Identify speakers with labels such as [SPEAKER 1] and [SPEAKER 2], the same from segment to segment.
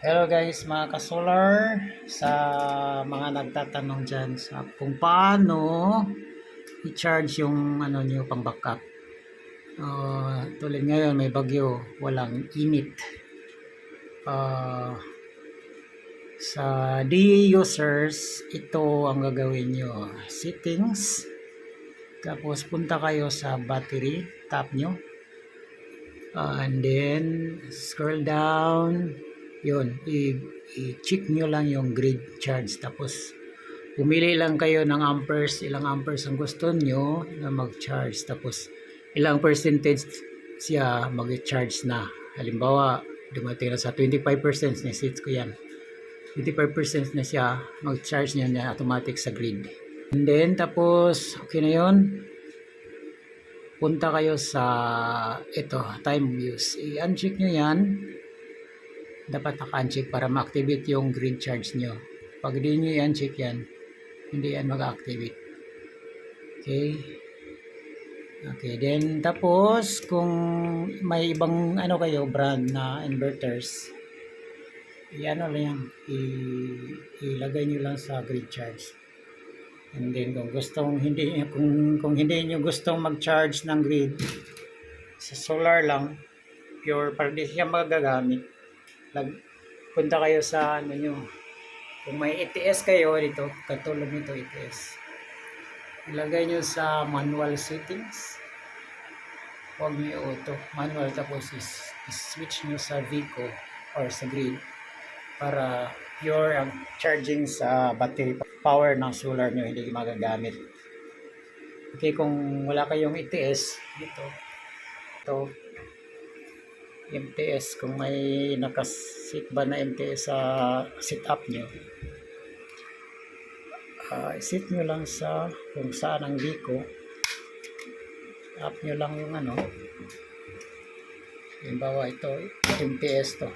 [SPEAKER 1] Hello guys, mga ka-solar, sa mga nagtatanong dyan sa kung paano i-charge yung niyo pang backup. Tulad ngayon may bagyo, walang init. Sa DE users, ito ang gagawin nyo. Settings, tapos punta kayo sa battery, tap nyo. And then scroll down, yun, i-check nyo lang yung grid charge, tapos pumili lang kayo ng amperes, ilang amperes ang gusto nyo na mag-charge, tapos ilang percentage siya mag-charge na. Halimbawa dumating na sa 25%, na-set ko yan, 25% na siya, mag-charge niya na automatic sa grid. And then tapos okay na yun, punta kayo sa ito, time use, i-uncheck nyo yan. Dapat naka-uncheck para ma-activate yung grid charge nyo. Pag di nyo i-uncheck yan, hindi yan mag-activate. Okay, then tapos kung may ibang kayo brand na inverters, lang yan, ilagay nyo lang sa grid charge. And then kung hindi nyo gustong mag-charge ng grid, sa solar lang, pure, para di siya magagamit, punta kayo sa nyo. Kung may ETS kayo dito, katulad nito ETS, ilagay nyo sa manual settings, huwag nyo auto, manual, tapos switch nyo sa Vico or sa grid para pure ang charging sa battery power ng solar nyo, hindi magagamit. Okay, kung wala kayong ETS dito, ito MTS, kung may nakasit ba na MTS sa setup nyo, set nyo lang sa kung saan ang Vico, up nyo lang yung halimbawa ito MTS to,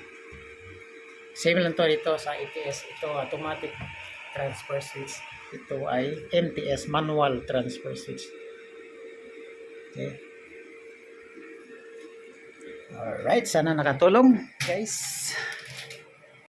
[SPEAKER 1] same lang to dito sa ETS. Ito automatic transfer switch, ito ay MTS, manual transfer switch. Okay, alright, sana nakatulong guys.